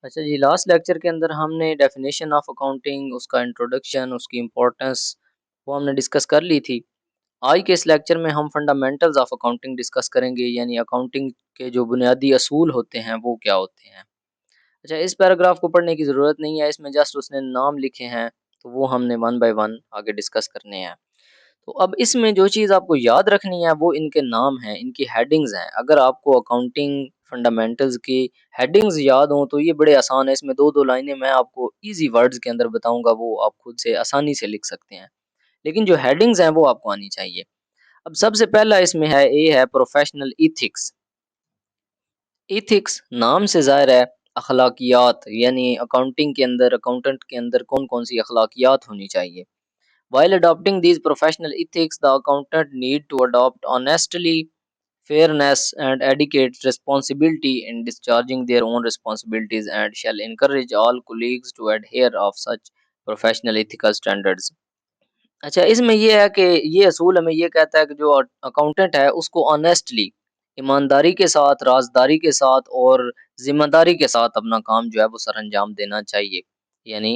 अच्छा जी, last lecture के अंदर हमने डेफिनेशन ऑफ अकाउंटिंग, उसका इंट्रोडक्शन, उसकी इम्पोर्टेंस वो हमने डिस्कस कर ली थी। आज के इस लेक्चर में हम फंडामेंटल्स ऑफ अकाउंटिंग डिस्कस करेंगे, यानी अकाउंटिंग के जो बुनियादी असूल होते हैं वो क्या होते हैं। अच्छा, इस पैराग्राफ को पढ़ने की ज़रूरत नहीं है, इसमें जस्ट उसने नाम लिखे हैं, तो वो हमने वन बाय वन आगे डिस्कस करने हैं। तो अब इसमें जो चीज़ आपको याद रखनी है वो इनके नाम हैं, इनकी हेडिंग्स हैं। अगर आपको अकाउंटिंग फंडामेंटल्स की हेडिंग्स याद हों तो ये बड़े आसान है। इसमें 2-2 लाइनें मैं आपको ईज़ी वर्ड्स के अंदर बताऊँगा, वो आप खुद से आसानी से लिख सकते हैं। लेकिन जो हेडिंग्स हैं वो आपको आनी चाहिए। अब सबसे पहला इसमें है, ये है प्रोफेशनल एथिक्स। एथिक्स नाम से ज़ाहिर है अखलाकियात, यानी अकाउंटिंग के अंदर, अकाउंटेंट के अंदर कौन-कौन सी अखलाकियात होनी चाहिए। While adopting these professional ethics, the accountant need to adopt honestly, fairness, and adequate responsibility in discharging their own responsibilities, and shall encourage all colleagues to adhere of such professional ethical standards. अच्छा, इसमें ये है कि ये असूल हमें ये कहता है कि जो अकाउंटेंट है उसको ऑनेस्टली, ईमानदारी के साथ, राजदारी के साथ और ज़िम्मेदारी के साथ अपना काम जो है वो सरअंजाम देना चाहिए। यानी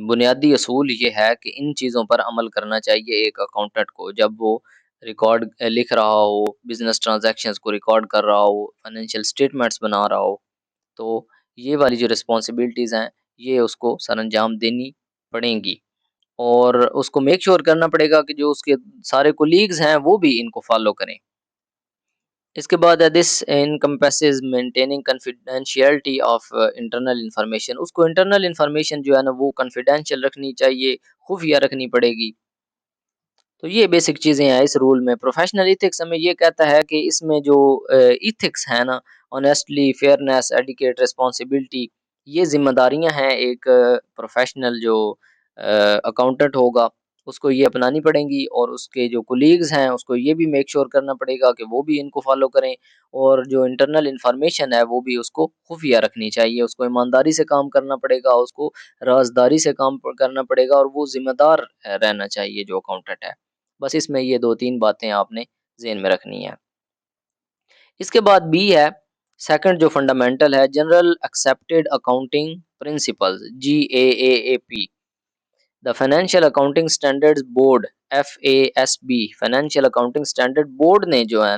बुनियादी असूल ये है कि इन चीज़ों पर अमल करना चाहिए एक अकाउंटेंट को, जब वो रिकॉर्ड लिख रहा हो, बिज़नेस ट्रांज़ैक्शंस को रिकॉर्ड कर रहा हो, फाइनेंशियल स्टेटमेंट्स बना रहा हो, तो ये वाली जो रिस्पॉन्सिबिलिटीज़ हैं, ये उसको सरअंजाम देनी पड़ेंगी। और उसको मेक श्योर करना पड़ेगा कि जो उसके सारे कोलीग्स हैं वो भी इनको फॉलो करें। इसके बाद है, this encompasses maintaining confidentiality of internal information. उसको इंटरनल इन्फॉर्मेशन जो है ना वो कॉन्फिडेंशियल रखनी चाहिए, खुफिया रखनी पड़ेगी। तो ये बेसिक चीज़ें हैं इस रूल में। प्रोफेशनल एथिक्स हमें ये कहता है कि इसमें जो एथिक्स है ना, ऑनेस्टली, फेयरनेस, एडिकेट, रिस्पॉन्सिबिलिटी, ये ज़िम्मेदारियाँ हैं एक प्रोफेशनल जो अकाउंटेंट होगा, उसको ये अपनानी पड़ेंगी, और उसके जो कोलीग्स हैं उसको ये भी मेक श्योर करना पड़ेगा कि वो भी इनको फॉलो करें, और जो इंटरनल इन्फॉर्मेशन है वो भी उसको खुफिया रखनी चाहिए। उसको ईमानदारी से काम करना पड़ेगा, उसको राज़दारी से काम करना पड़ेगा, और वो ज़िम्मेदार रहना चाहिए जो अकाउंटेंट है। बस इसमें ये 2-3 बातें आपने ज़हन में रखनी है। इसके बाद बी है, सेकंड जो फंडामेंटल है, general accepted accounting principles, GAAP। The financial accounting standards board, FASB, financial accounting standard board ने जो है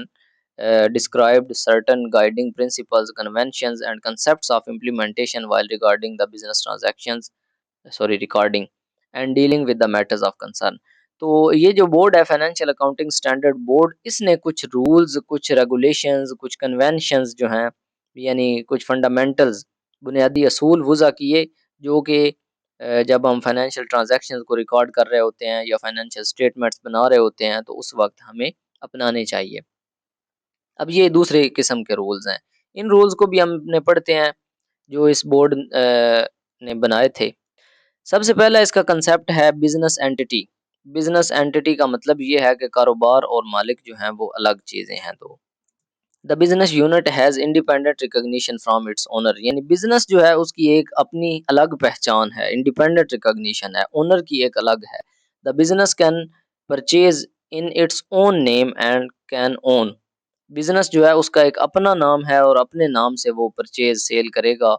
described certain guiding principles, conventions and concepts of implementation while regarding the business transactions, sorry recording and dealing with the matters of concern. तो ये जो board है, financial accounting standard board, इसने कुछ rules, कुछ रेगुलेशंस, कुछ कन्वेंशंस जो हैं, यानी कुछ फंडामेंटल्स, बुनियादी असूल वज़ा किए, जो कि जब हम फाइनेंशियल ट्रांजैक्शंस को रिकॉर्ड कर रहे होते हैं या फाइनेंशियल स्टेटमेंट्स बना रहे होते हैं तो उस वक्त हमें अपनाने चाहिए। अब ये दूसरे किस्म के रूल्स हैं। इन रूल्स को भी हमने पढ़ते हैं जो इस बोर्ड ने बनाए थे। सबसे पहला इसका कंसेप्ट है बिजनेस एंटिटी। बिजनेस एंटिटी का मतलब ये है कि कारोबार और मालिक जो हैं वो अलग चीजें हैं। तो the business unit has independent recognition from its owner, यानी बिजनेस जो है उसकी एक अपनी अलग पहचान है, इंडिपेंडेंट रिकॉग्निशन है, ओनर की एक अलग है। The business can purchase in its own name and can own. Business जो है उसका एक अपना नाम है और अपने नाम से वो परचेज सेल करेगा।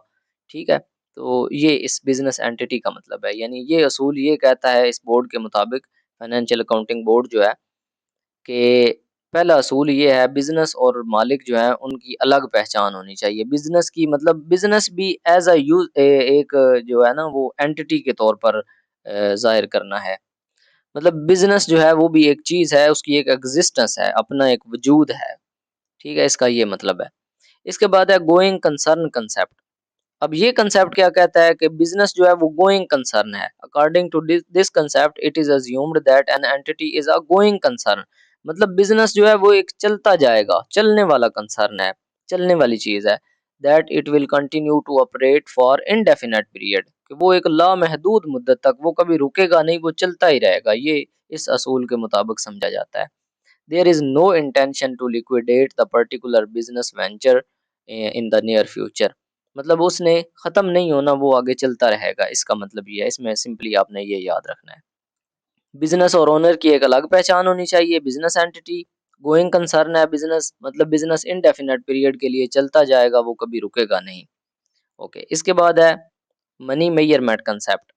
ठीक है, तो ये इस बिजनेस एंटिटी का मतलब है। यानी ये असूल ये कहता है इस बोर्ड के मुताबिक, फाइनेंशियल अकाउंटिंग बोर्ड जो है, कि पहला असूल ये है, बिजनेस और मालिक जो है उनकी अलग पहचान होनी चाहिए। बिजनेस की मतलब बिजनेस भी एज अ यूज एक जो है ना वो एंटिटी के तौर पर जाहिर करना है। मतलब बिजनेस जो है वो भी एक चीज है, उसकी एक एग्जिस्टेंस है, अपना एक वजूद है। ठीक है, इसका ये मतलब है। इसके बाद है गोइंग कंसर्न कंसेप्ट। अब ये कंसेप्ट क्या कहता है कि बिजनेस जो है वो गोइंग कंसर्न है। According to this concept it is assumed that an entity is a going concern. मतलब बिजनेस जो है वो एक चलता जाएगा, चलने वाला कंसर्न है, चलने वाली चीज है। That it will continue to operate for indefinite period, कि वो एक लामहदूद मुद्दत तक वो कभी रुकेगा नहीं, वो चलता ही रहेगा। ये इस असूल के मुताबिक समझा जाता है। There is no intention to liquidate the particular business venture in the near future। मतलब उसने ख़त्म नहीं होना, वो आगे चलता रहेगा, इसका मतलब ये है। इसमें सिंपली आपने ये याद रखना है। बिजनेस और ओनर की एक अलग पहचान होनी चाहिए। बिजनेस एंटिटी गोइंग कंसर्न है, बिजनेस मतलब बिजनेस इनडेफिनेट पीरियड के लिए चलता जाएगा, वो कभी रुकेगा नहीं। ओके, इसके बाद है मनी मेजरमेंट कंसेप्ट।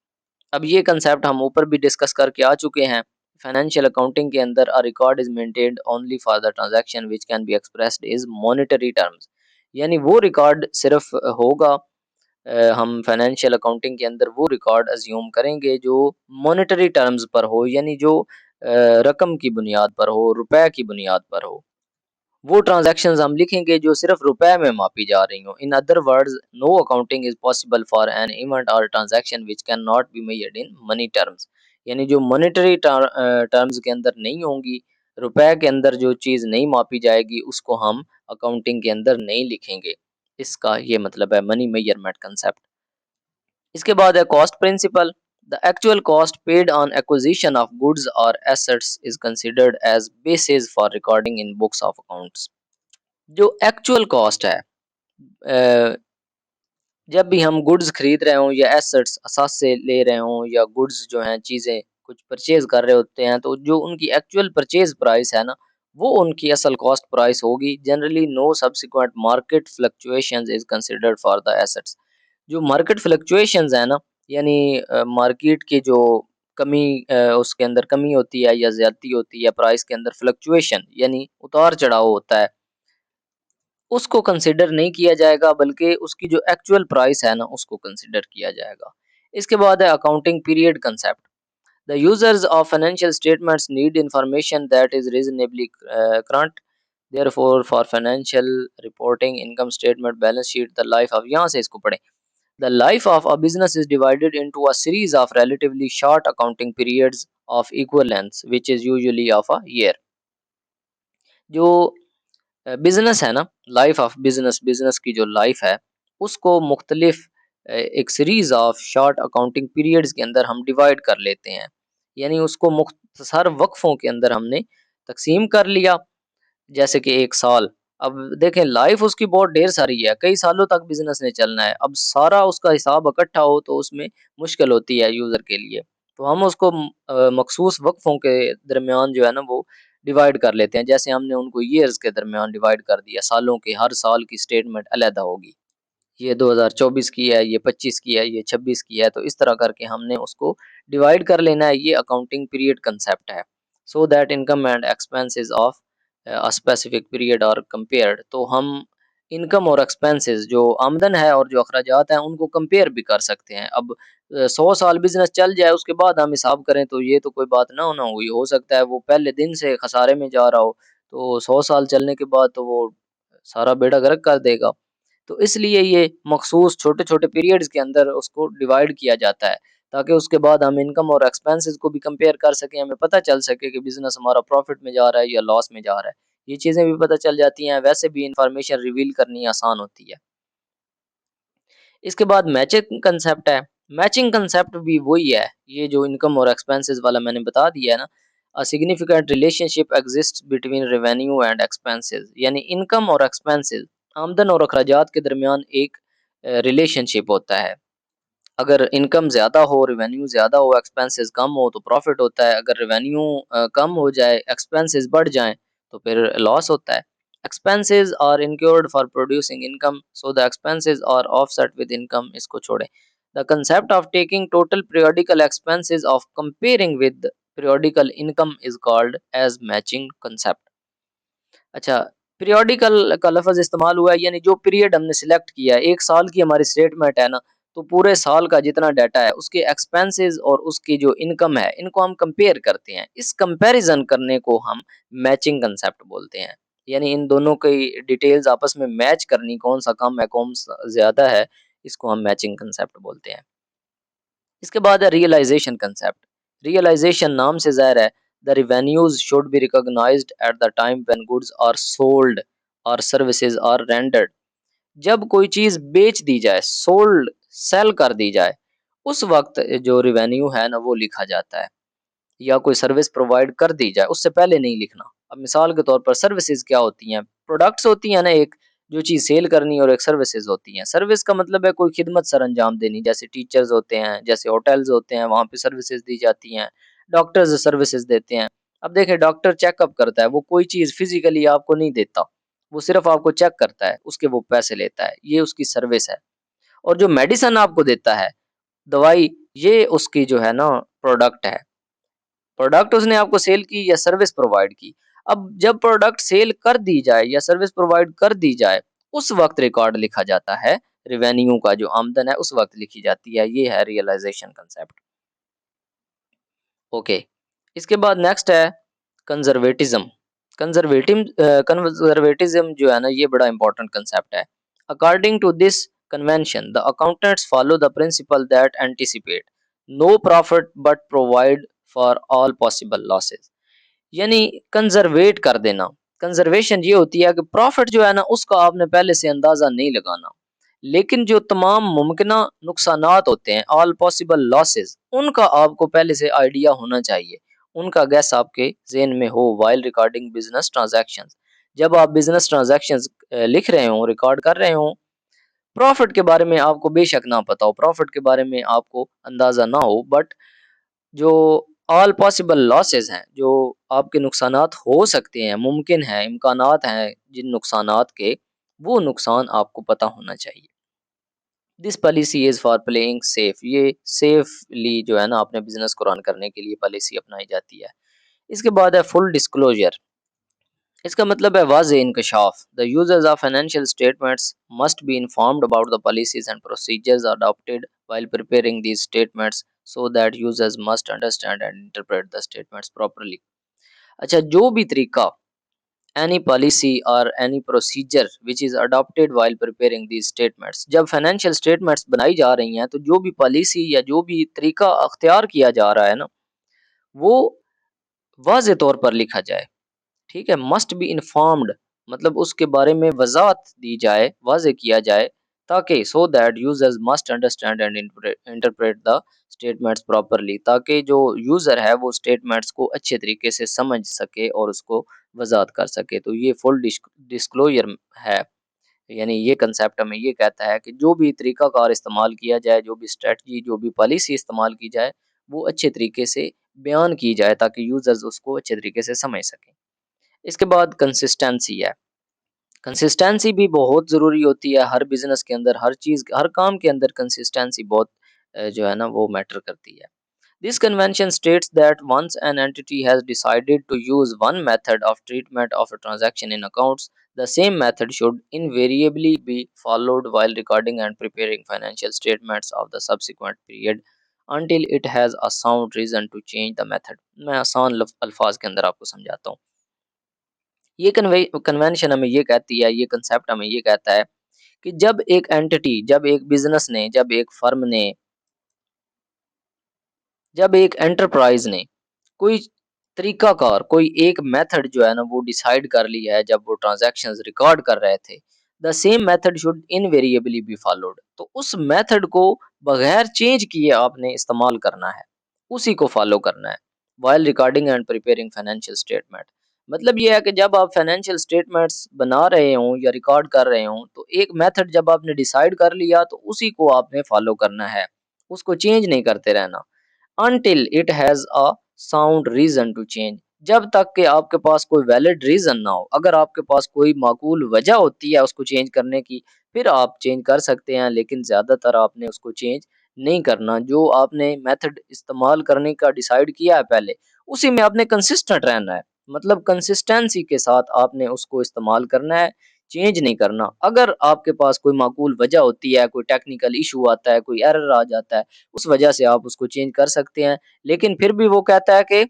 अब ये कंसेप्ट हम ऊपर भी डिस्कस करके आ चुके हैं। फाइनेंशियल अकाउंटिंग के अंदर a record is maintained only for the transaction which can be expressed is monetary terms. यानी वो रिकॉर्ड सिर्फ होगा, हम फाइनेंशियल अकाउंटिंग के अंदर वो रिकॉर्ड अज्यूम करेंगे जो मॉनेटरी टर्म्स पर हो, यानी जो रकम की बुनियाद पर हो, रुपए की बुनियाद पर हो। वो ट्रांजैक्शंस हम लिखेंगे जो सिर्फ रुपए में मापी जा रही हो। In other words, no accounting is possible for an event or transaction which can not be measured in money terms. यानी जो मॉनेटरी टर्म्स के अंदर नहीं होंगी, रुपए के अंदर जो चीज़ नहीं मापी जाएगी, उसको हम अकाउंटिंग के अंदर नहीं लिखेंगे। इसका ये मतलब है मनी मेजरमेंट कंसेप्ट। इसके बाद है cost principle. The actual cost paid on acquisition of goods or assets is considered as basis for recording in books of accounts. जो एक्चुअल कॉस्ट है, अ, जब भी हम गुड्स खरीद रहे हों या एसेट्स असास से ले रहे हों या गुड्स जो हैं चीज़ें कुछ परचेज कर रहे होते हैं, तो जो उनकी एक्चुअल परचेज प्राइस है ना, वो उनकी असल कॉस्ट प्राइस होगी। Generally no subsequent market fluctuations is considered for the assets. जो मार्केट फ्लक्चुएशंस है ना, यानी मार्केट की जो कमी, उसके अंदर कमी होती है या ज्यादती होती है, प्राइस के अंदर फ्लक्चुएशन यानी उतार चढ़ाव होता है, उसको कंसिडर नहीं किया जाएगा, बल्कि उसकी जो एक्चुअल प्राइस है ना, उसको कंसिडर किया जाएगा। इसके बाद है accounting period concept. The users of financial statements need information that is reasonably current. Therefore for financial reporting, income statement, balance sheet, the life of, यहाँ से इसको पढ़ें। The life of a business is divided into a series of relatively short accounting periods of equal length, which is usually of a year. जो business है ना, life of business, business की जो life है, उसको मुख्तलिफ एक series of short accounting periods के अंदर हम डिवाइड कर लेते हैं। यानी उसको मुख्तसर वक्फों के अंदर हमने तकसीम कर लिया, जैसे कि 1 साल। अब देखें, लाइफ उसकी बहुत ढेर सारी है, कई सालों तक बिज़नेस ने चलना है। अब सारा उसका हिसाब इकट्ठा हो तो उसमें मुश्किल होती है यूज़र के लिए। तो हम उसको मखसूस वक़्फ़ों के दरमियान जो है ना, वो डिवाइड कर लेते हैं। जैसे हमने उनको ईयर्स के दरमियान डिवाइड कर दिया, सालों के, हर साल की स्टेटमेंट अलहदा होगी। ये 2024 की है, ये 25 की है, ये 26 की है, तो इस तरह करके हमने उसको डिवाइड कर लेना है। ये अकाउंटिंग पीरियड कांसेप्ट है। So that income and expenses of a specific period are compared. तो हम इनकम और एक्सपेंसेस, जो आमदन है और जो अखराजात हैं, उनको कंपेयर भी कर सकते हैं। अब 100 साल बिजनेस चल जाए, उसके बाद हम हिसाब करें तो ये तो कोई बात ना हुई। हो सकता है वो पहले दिन से खसारे में जा रहा हो, तो 100 साल चलने के बाद तो वो सारा बेड़ा गर्क कर देगा। तो इसलिए ये मखसूस छोटे-छोटे पीरियड्स के अंदर उसको डिवाइड किया जाता है, ताकि उसके बाद हम इनकम और एक्सपेंसेस को भी कंपेयर कर सकें, हमें पता चल सके कि बिज़नेस हमारा प्रॉफिट में जा रहा है या लॉस में जा रहा है। ये चीज़ें भी पता चल जाती हैं, वैसे भी इन्फॉर्मेशन रिवील करनी आसान होती है। इसके बाद मैचिंग कंसेप्ट है। मैचिंग कंसेप्ट भी वही है, ये जो इनकम और एक्सपेंसेस वाला मैंने बता दिया है ना। A significant relationship exists between revenue and expenses. यानी इनकम और एक्सपेंसेस, आमदन और अखराजात के दरमियान एक रिलेशनशिप होता है। अगर इनकम ज़्यादा हो, रेवेन्यू ज़्यादा हो, एक्सपेंसेस कम हो, तो प्रॉफिट होता है। अगर रेवेन्यू कम हो जाए, एक्सपेंसेस बढ़ जाएँ, तो फिर लॉस होता है। Expenses are incurred for producing income, so the expenses are offset with income. इसको छोड़ें। The concept of taking total periodical expenses of comparing with periodical income is called as matching concept. अच्छा, periodical का लफ़्ज़ इस्तेमाल हुआ है, यानी जो पीरियड हमने सिलेक्ट किया है, 1 साल की हमारी स्टेटमेंट है ना, तो पूरे साल का जितना डाटा है, उसके एक्सपेंसेस और उसकी जो इनकम है, इनको हम कंपेयर करते हैं। इस कंपैरिज़न करने को हम मैचिंग कांसेप्ट बोलते हैं। यानी इन दोनों की डिटेल्स आपस में मैच करनी, कौन-सा कम है, कौन-सा ज़्यादा है, इसको हम मैचिंग कांसेप्ट बोलते हैं। इसके बाद है रियलाइजेशन कंसेप्ट। रियलाइजेशन नाम से ज़ाहिर है, the revenues should be recognised at the time when goods are sold और सर्विसेज आर रेंडर्ड। जब कोई चीज़ बेच दी जाए, सोल्ड, सेल कर दी जाए, उस वक्त जो रिवेन्यू है ना, वो लिखा जाता है। या कोई सर्विस प्रोवाइड कर दी जाए, उससे पहले नहीं लिखना। अब मिसाल के तौर पर सर्विसेज क्या होती हैं? प्रोडक्ट्स होती हैं ना, एक जो चीज़ सेल करनी, और एक सर्विसेज होती हैं। सर्विस का मतलब है कोई खिदमत सर अंजाम देनी, जैसे टीचर्स होते हैं, जैसे होटल्स होते हैं, वहाँ पे सर्विसेज दी जाती हैं। डॉक्टर्स सर्विसेज देते हैं। अब देखें, डॉक्टर चेकअप करता है, वो कोई चीज़ फिजिकली आपको नहीं देता, वो सिर्फ आपको चेक करता है, उसके वो पैसे लेता है, ये उसकी सर्विस है। और जो मेडिसिन आपको देता है, दवाई, ये उसकी जो है ना प्रोडक्ट है। प्रोडक्ट उसने आपको सेल की या सर्विस प्रोवाइड की। अब जब प्रोडक्ट सेल कर दी जाए या सर्विस प्रोवाइड कर दी जाए, उस वक्त रिकॉर्ड लिखा जाता है। रेवेन्यू का जो आमदन है उस वक्त लिखी जाती है। ये है रियलाइजेशन कंसेप्ट। ओके, इसके बाद नेक्स्ट है कंजर्वेटिज्म। कंजर्वेटिज्म जो है ना, ये बड़ा इंपॉर्टेंट कंसेप्ट है। According to this convention, the accountants follow the principle that anticipate no profit but provide for all possible losses. यानी कंजर्वेट कर देना। कंजर्वेशन ये होती है कि प्रॉफिट जो है ना, उसका आपने पहले से अंदाजा नहीं लगाना, लेकिन जो तमाम मुमकिना नुकसानात होते हैं, ऑल पॉसिबल लॉसेस, उनका आपको पहले से आइडिया होना चाहिए, उनका गैस आपके जेहन में हो वाइल रिकॉर्डिंग बिजनेस ट्रांजैक्शंस। जब आप बिजनेस ट्रांजैक्शंस लिख रहे हो, रिकॉर्ड कर रहे हो, प्रॉफिट के बारे में आपको बेशक ना पता हो, प्रॉफिट के बारे में आपको अंदाजा ना हो, बट जो ऑल पॉसिबल लॉसेस हैं, जो आपके नुकसानात हो सकते हैं, मुमकिन है, इम्कानात हैं जिन नुकसानात के, वो नुकसान आपको पता होना चाहिए। This policy is for playing safe. ये सेफली जो है ना अपने बिजनेस को रन करने के लिए पॉलिसी अपनाई जाती है। इसके बाद है फुल डिस्क्लोजर। इसका मतलब है वाज़ेह इंकशाफ। The users of financial statements must be informed about the policies and procedures adopted while preparing these statements so that users must understand and interpret the statements properly। अच्छा, जो भी तरीका, any policy or any procedure which is adopted while preparing these statements, जब financial statements बनाई जा रही हैं, तो जो भी पॉलिसी या जो भी तरीका अख्तियार किया जा रहा है ना, वो वाज़ेह तौर पर लिखा जाए। ठीक है, मस्ट बी इन्फॉर्म्ड, मतलब उसके बारे में वजाहत दी जाए, वाज़ेह किया जाए, ताकि so that users must understand and interpret the statements properly, ताकि जो यूजर है वो स्टेटमेंट्स को अच्छे तरीके से समझ सके और उसको वजाहत कर सके। तो ये फुल डिस्क्लोजर है। यानी ये कंसेप्ट हमें ये कहता है कि जो भी तरीका कार इस्तेमाल किया जाए, जो भी स्ट्रेटजी, जो भी पॉलिसी इस्तेमाल की जाए, वो अच्छे तरीके से बयान की जाए ताकि यूजर्स उसको अच्छे तरीके से समझ सकें। इसके बाद कंसिस्टेंसी है। कंसिस्टेंसी भी बहुत ज़रूरी होती है हर बिज़नेस के अंदर, हर चीज़, हर काम के अंदर कंसिस्टेंसी बहुत जो है ना वो मैटर करती है। This convention states that once an entity has decided to use one method of treatment of a transaction in accounts, the same method should invariably be followed while recording and preparing financial statements of the subsequent period until it has a sound reason to change the method। मैं आसान अल्फाज के अंदर आपको समझाता हूँ। ये convention हमें ये कहती है, ये कंसेप्ट हमें ये कहता है कि जब एक एंटिटी, जब एक बिजनेस ने, जब एक फर्म ने, जब एक एंटरप्राइज ने कोई तरीकाकार, कोई एक मेथड जो है ना वो डिसाइड कर लिया है, जब वो ट्रांजैक्शंस रिकॉर्ड कर रहे थे, the same method should invariably be followed. तो उस मेथड को बगैर चेंज किए आपने इस्तेमाल करना है, उसी को फॉलो करना है while recording and preparing financial statement. मतलब ये है कि जब आप फाइनेंशियल स्टेटमेंट्स बना रहे हों या रिकॉर्ड कर रहे हों, तो एक मेथड जब आपने डिसाइड कर लिया तो उसी को आपने फॉलो करना है, उसको चेंज नहीं करते रहना। until it has a sound reason to change, जब तक कि आपके पास कोई वैलिड रीजन ना हो। अगर आपके पास कोई माकूल वजह होती है उसको चेंज करने की, फिर आप चेंज कर सकते हैं, लेकिन ज्यादातर आपने उसको चेंज नहीं करना। जो आपने मेथड इस्तेमाल करने का डिसाइड किया है पहले, उसी में आपने कंसिस्टेंट रहना है। मतलब कंसिस्टेंसी के साथ आपने उसको इस्तेमाल करना है, चेंज नहीं करना। अगर आपके पास कोई माकूल वजह होती है, कोई टेक्निकल इशू आता है, कोई एरर आ जाता है, उस वजह से आप उसको चेंज कर सकते हैं, लेकिन फिर भी वो कहता है कि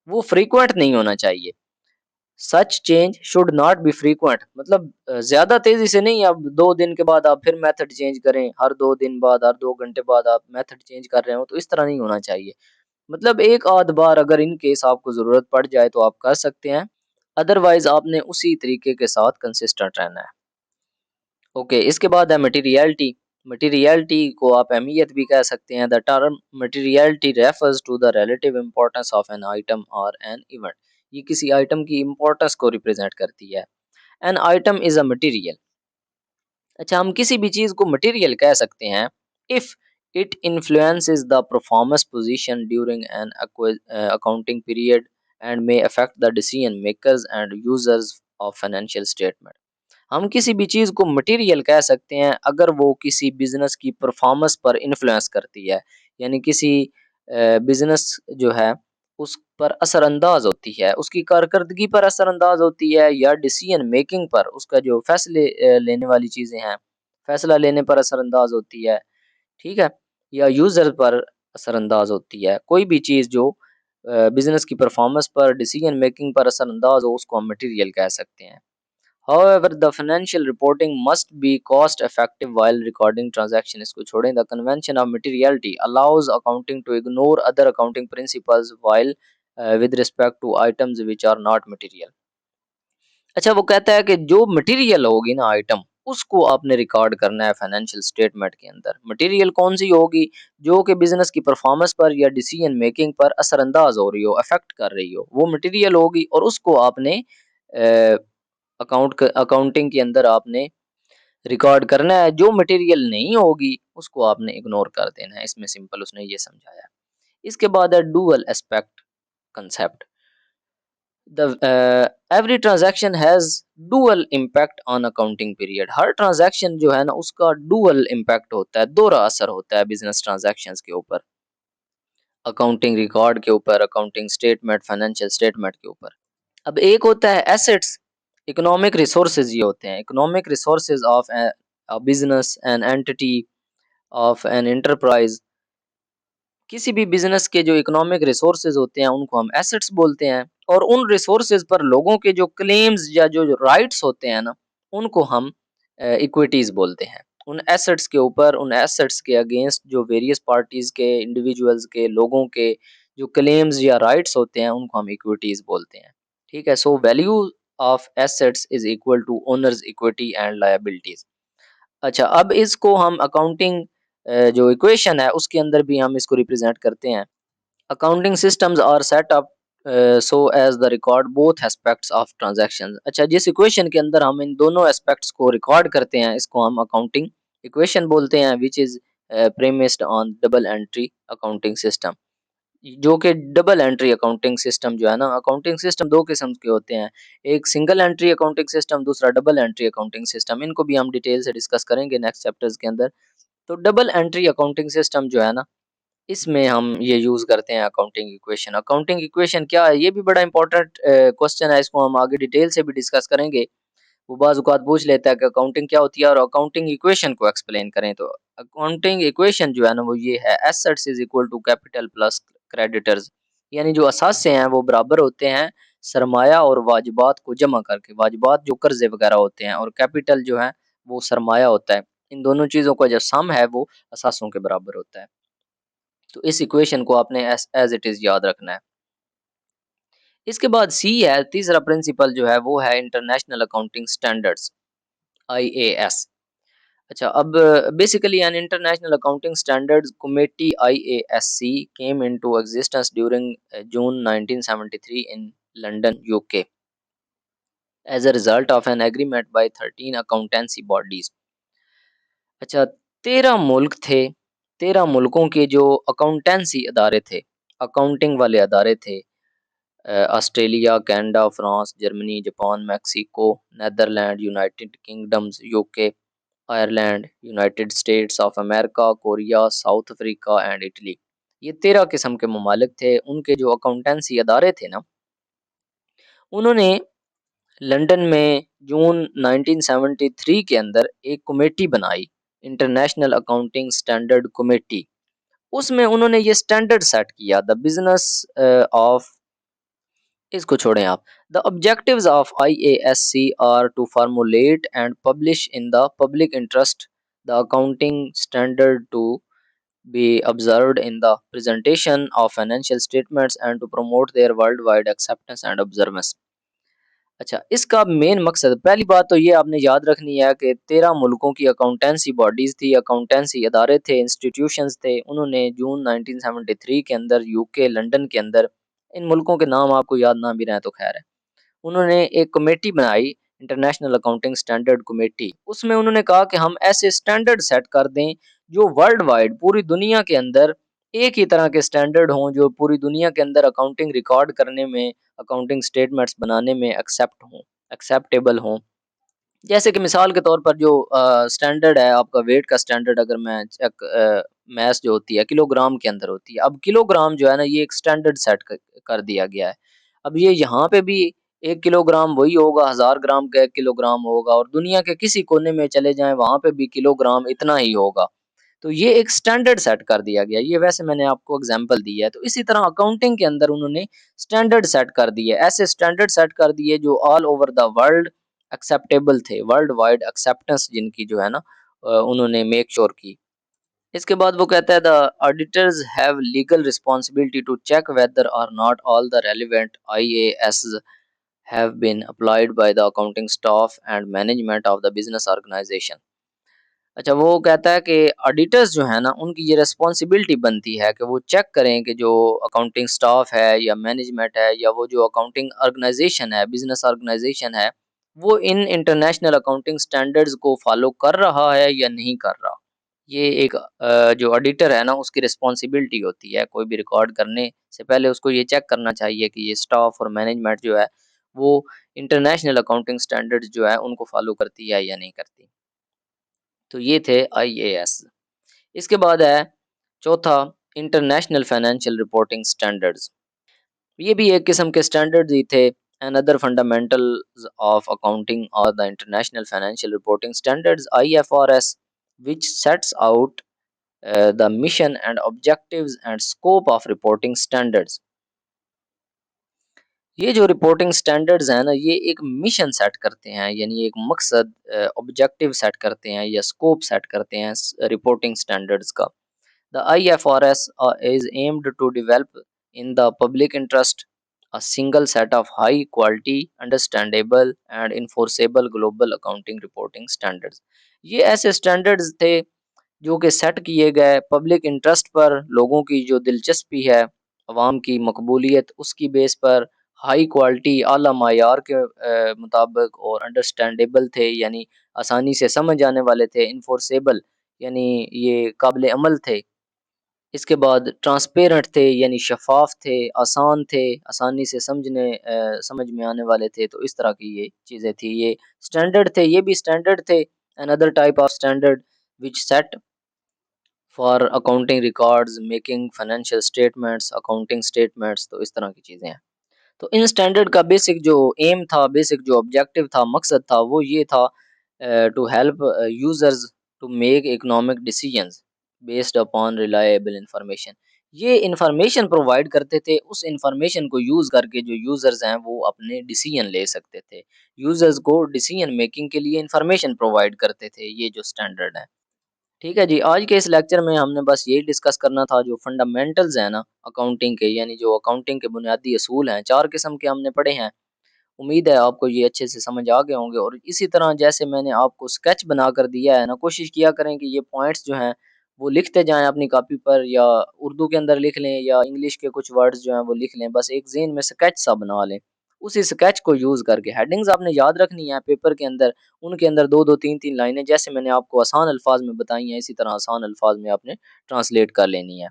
वो फ्रीक्वेंट नहीं होना चाहिए। Such change should not be frequent, मतलब ज्यादा तेजी से नहीं, अब 2 दिन के बाद आप फिर मेथड चेंज करें, हर 2 दिन बाद, हर 2 घंटे बाद आप मेथड चेंज कर रहे हो, तो इस तरह नहीं होना चाहिए। मतलब एक आध बार अगर इन केस आपको जरूरत पड़ जाए तो आप कर सकते हैं, अदरवाइज आपने उसी तरीके के साथ कंसिस्टेंट रहना है। ओके, इसके बाद है मटेरियलिटी। मटेरियलिटी को आप अहमियत भी कह सकते हैं। The term materiality refers to the relative importance of an item और एन इवेंट। ये किसी आइटम की इंपॉर्टेंस को रिप्रेजेंट करती है। An item is a material. अच्छा, हम किसी भी चीज को मटेरियल कह सकते हैं if it influences the performance position during an accounting period and may affect the decision makers and users of financial statement. हम किसी भी चीज़ को मटेरियल कह सकते हैं अगर वो किसी बिज़नेस की परफ़ॉर्मेंस पर इन्फ्लुएंस करती है। यानी किसी बिज़नेस जो है उस पर असरअंदाज़ होती है, उसकी कारकर्दगी पर असरअंदाज़ होती है या डिसीजन मेकिंग पर उसका जो फ़ैसले लेने वाली चीज़ें हैं, फ़ैसला लेने पर असरअंदाज़ होती है, ठीक है? या यूज़र पर असरअंदाज़ होती है। कोई भी चीज़ जो बिज़नेस की परफ़ॉर्मेंस पर, डिसीजन मेकिंग पर असरअंदाज़ हो उसको हम मटेरियल कह सकते हैं। However, the financial reporting must be cost effective while recording transaction. इसको छोड़ें, the convention of materiality allows accounting to ignore other accounting principles while with respect to items which are not material. अच्छा, वो कहता है कि जो material होगी ना आइटम, उसको आपने रिकॉर्ड करना है फाइनेंशियल स्टेटमेंट के अंदर। मटेरियल कौन सी होगी? जो कि बिजनेस की परफॉर्मेंस पर या डिसीजन मेकिंग पर असरअंदाज हो रही हो, अफेक्ट कर रही हो, वो मटेरियल होगी और उसको आपने अकाउंटिंग के अंदर आपने रिकॉर्ड करना है। जो मटेरियल नहीं होगी उसको आपने इग्नोर कर देना है। इसमें सिंपल उसने ये समझाया। इसके बाद है dual aspect concept. Every transaction has dual impact on accounting period. Her transaction जो है ना उसका डुअल इम्पैक्ट होता है, दोहरा असर होता है बिजनेस ट्रांजैक्शंस के ऊपर, अकाउंटिंग रिकॉर्ड के ऊपर, अकाउंटिंग स्टेटमेंट, फाइनेंशियल स्टेटमेंट के ऊपर। अब एक होता है एसेट्स, इकोनॉमिक रिसोर्सेज ये होते हैं, economic resources of a business, an entity, of an enterprise. किसी भी बिजनेस के जो इकोनॉमिक रिसोर्सेज होते हैं उनको हम एसेट्स बोलते हैं और उन रिसोर्सेज पर लोगों के जो क्लेम्स या जो राइट्स होते हैं ना उनको हम इक्विटीज बोलते हैं। उन एसेट्स के ऊपर, उन एसेट्स के अगेंस्ट जो वेरियस पार्टीज के, इंडिविजुअल्स के, लोगों के जो क्लेम्स या राइट्स होते हैं उनको हम इक्विटीज बोलते हैं। ठीक है, so value of assets is equal to owners equity and liabilities. अच्छा, अब इसको हम अकाउंटिंग जो इक्वेशन है उसके अंदर भी हम इसको रिप्रेजेंट करते हैं। Accounting systems are set up so as the record both aspects of transactions. अच्छा, जिस इक्वेशन के अंदर हम इन दोनों एस्पेक्ट्स को रिकॉर्ड करते हैं इसको हम अकाउंटिंग इक्वेशन बोलते हैं, which is premised on double entry accounting system. जो कि डबल एंट्री अकाउंटिंग सिस्टम जो है ना, अकाउंटिंग सिस्टम दो किस्म के होते हैं, एक सिंगल एंट्री अकाउंटिंग सिस्टम, दूसरा डबल एंट्री अकाउंटिंग सिस्टम। इनको भी हम डिटेल से डिस्कस करेंगे नेक्स्ट चैप्टर्स के अंदर। तो डबल एंट्री अकाउंटिंग सिस्टम जो है ना, इसमें हम ये यूज़ करते हैं अकाउंटिंग इक्वेशन। अकाउंटिंग इक्वेशन क्या है? ये भी बड़ा इंपॉर्टेंट क्वेश्चन है, इसको हम आगे डिटेल से भी डिस्कस करेंगे। वो बाज़-औक़ात पूछ लेता है कि अकाउंटिंग क्या होती है और अकाउंटिंग इक्वेशन को एक्सप्लेन करें। तो अकाउंटिंग इक्वेशन जो है ना वो ये है, assets is equal to capital plus creditors. यानी जो असासे हैं वो बराबर होते हैं सरमाया और वाजिबात को जमा करके। वाजिबात जो कर्ज़े वग़ैरह होते हैं और कैपिटल जो है वो सरमाया होता है। इन दोनों चीज़ों का जो सम है वो असासों के बराबर होता है। तो इस इक्वेशन को आपने एज़ इट इज़ याद रखना है। इसके बाद सी है, तीसरा प्रिंसिपल जो है वो है इंटरनेशनल अकाउंटिंग स्टैंडर्ड्स, आईएएस। अच्छा, अब basically an international accounting standards committee IASC came into existence during June 1973 in London, UK, as a result of an agreement by 13 accountancy bodies. अच्छा, 13 मुल्क थे, 13 मुल्कों के जो अकाउंटेंसी अदारे थे, अकाउंटिंग वाले अदारे थे, Australia, Canada, France, Germany, Japan, Mexico, Netherland, United kingdoms, UK, Ireland, United states of America, Korea, south Africa and Italy. ये 13 किस्म के ममालिक थे। उनके जो अकाउंटेंसी अदारे थे ना, उन्होंने लंदन में जून 1973 के अंदर एक कमेटी बनाई, इंटरनेशनल अकाउंटिंग स्टैंडर्ड कमेटी। उसमें उन्होंने ये स्टैंडर्ड सेट किया, द बिजनेस ऑफ, इसको छोड़ें आप। The objectives of IASC are to formulate and publish in the public interest the accounting standard to be observed in the presentation of financial statements and to promote their worldwide acceptance and observance। अच्छा, इसका main मकसद, पहली बात तो ये आपने याद रखनी है कि 13 मुल्कों की अकाउंटेंसी बॉडीज थी, अकाउंटेंसी अदारे थे, इंस्टीट्यूशंस थे। उन्होंने जून 1973 के अंदर यूके लंदन के अंदर, इन मुल्कों के नाम आपको याद ना भी रहे तो खैर है, उन्होंने एक कमेटी बनाई, इंटरनेशनल अकाउंटिंग स्टैंडर्ड कमेटी। उसमें उन्होंने कहा कि हम ऐसे स्टैंडर्ड सेट कर दें जो वर्ल्ड वाइड पूरी दुनिया के अंदर एक ही तरह के स्टैंडर्ड हों, जो पूरी दुनिया के अंदर अकाउंटिंग रिकॉर्ड करने में, अकाउंटिंग स्टेटमेंट्स बनाने में एक्सेप्टेबल हों। जैसे कि मिसाल के तौर पर जो स्टैंडर्ड है आपका वेट का स्टैंडर्ड, अगर मैं चेक मैथ जो होती है किलोग्राम के अंदर होती है। अब किलोग्राम जो है ना ये एक स्टैंडर्ड सेट कर दिया गया है। अब ये यहाँ पे भी 1 किलोग्राम वही होगा, 1000 ग्राम का 1 किलोग्राम होगा, और दुनिया के किसी कोने में चले जाएँ वहाँ पे भी किलोग्राम इतना ही होगा। तो ये एक स्टैंडर्ड सेट कर दिया गया। ये वैसे मैंने आपको एग्ज़ाम्पल दी है। तो इसी तरह अकाउंटिंग के अंदर उन्होंने स्टैंडर्ड सेट कर दिए। ऐसे स्टैंडर्ड सेट कर दिए जो all over the world acceptable थे, वर्ल्ड वाइड एक्सेप्टेंस जिनकी जो है ना उन्होंने मेक श्योर की। इसके बाद वो कहता है the auditors have legal responsibility to check whether or not all the relevant IAS have been applied by the accounting staff and management of the business organisation. अच्छा, वो कहता है कि ऑडिटर्स जो है ना उनकी ये रिस्पॉन्सिबिलिटी बनती है कि वो चेक करें कि जो अकाउंटिंग स्टाफ है या मैनेजमेंट है या वो जो अकाउंटिंग ऑर्गेनाइजेशन है, बिजनेस ऑर्गेनाइजेशन है, वो इन इंटरनेशनल अकाउंटिंग स्टैंडर्ड्स को फॉलो कर रहा है या नहीं कर रहा। ये एक जो ऑडिटर है ना उसकी रिस्पॉन्सिबिलिटी होती है। कोई भी रिकॉर्ड करने से पहले उसको ये चेक करना चाहिए कि ये स्टाफ और मैनेजमेंट जो है वो इंटरनेशनल अकाउंटिंग स्टैंडर्ड्स जो है उनको फॉलो करती है या नहीं करती। तो ये थे आईएएस। इसके बाद है चौथा, इंटरनेशनल फाइनेंशियल रिपोर्टिंग स्टैंडर्ड्स। ये भी एक किस्म के स्टैंडर्ड्स ही थे। अनदर फंडामेंटल्स ऑफ अकाउंटिंग और the international financial reporting standards IFRS which sets out the mission and objectives and scope of reporting standards. ये जो रिपोर्टिंग स्टैंडर्ड्स हैं ना ये एक मिशन सेट करते हैं, यानी एक मकसद ऑब्जेक्टिव सेट करते हैं या स्कोप सेट करते हैं रिपोर्टिंग स्टैंडर्ड्स का। The IFRS is aimed to develop in the public interest a single set of high quality, understandable and enforceable global accounting reporting standards। ये ऐसे स्टैंडर्ड्स थे जो कि सेट किए गए पब्लिक इंटरेस्ट पर, लोगों की जो दिलचस्पी है, अवाम की मकबूलियत उसकी बेस पर, हाई क्वालिटी आला मायार के मुताबिक, और अंडरस्टैंडेबल थे यानी आसानी से समझ आने वाले थे, इन्फोर्सेबल यानी ये काबिल अमल थे। इसके बाद ट्रांसपेरेंट थे यानी शफ़ाफ़ थे, आसान थे, आसानी से समझ में आने वाले थे, तो इस तरह की ये चीज़ें थी। ये स्टैंडर्ड थे, ये भी स्टैंडर्ड थे। Another type of standard which set for accounting records, making financial statements, accounting statements, तो इस तरह की चीज़ें हैं। तो इन स्टैंडर्ड का बेसिक जो एम था, बेसिक जो ऑब्जेक्टिव था, मकसद था, वो ये था to help users to make economic decisions based upon reliable information. ये इंफॉर्मेशन प्रोवाइड करते थे, उस इंफॉर्मेशन को यूज करके जो यूजर्स हैं वो अपने डिसीजन ले सकते थे। यूजर्स को डिसीजन मेकिंग के लिए इंफॉर्मेशन प्रोवाइड करते थे ये जो स्टैंडर्ड है। ठीक है जी, आज के इस लेक्चर में हमने बस यही डिस्कस करना था जो फंडामेंटल्स हैं ना अकाउंटिंग के, यानी जो अकाउंटिंग के बुनियादी असूल हैं, 4 किस्म के हमने पढ़े हैं। उम्मीद है आपको ये अच्छे से समझ आ गए होंगे, और इसी तरह जैसे मैंने आपको स्केच बनाकर दिया है ना, कोशिश किया करें कि ये पॉइंट्स जो हैं वो लिखते जाएँ अपनी कॉपी पर, या उर्दू के अंदर लिख लें या इंग्लिश के कुछ वर्ड्स जो हैं वो लिख लें। बस एक ज़हन में स्केच सा बना लें। उसी स्केच को यूज़ करके हेडिंग्स आपने याद रखनी है पेपर के अंदर, उनके अंदर 2-2 3-3 लाइनें जैसे मैंने आपको आसान अल्फाज में बताई हैं, इसी तरह आसान अल्फाज में आपने ट्रांसलेट कर लेनी है।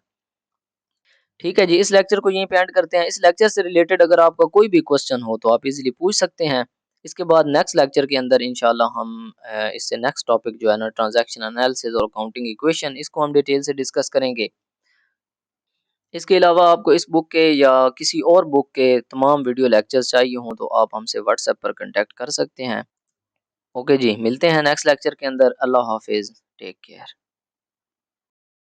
ठीक है जी, इस लेक्चर को यहीं पे एंड करते हैं। इस लेक्चर से रिलेटेड अगर आपका कोई भी क्वेश्चन हो तो आप इज़िली पूछ सकते हैं। इसके बाद नेक्स्ट लेक्चर के अंदर इंशाल्लाह हम इससे नेक्स्ट टॉपिक जो है ना ट्रांज़ैक्शन एनालिसिस और अकाउंटिंग इक्वेशन, इसको हम डिटेल से डिस्कस करेंगे। इसके अलावा आपको इस बुक के या किसी और बुक के तमाम वीडियो लेक्चर्स चाहिए हों तो आप हमसे व्हाट्सएप पर कॉन्टैक्ट कर सकते हैं। ओके जी, मिलते हैं नेक्स्ट लेक्चर के अंदर। अल्लाह हाफ़िज़, टेक केयर।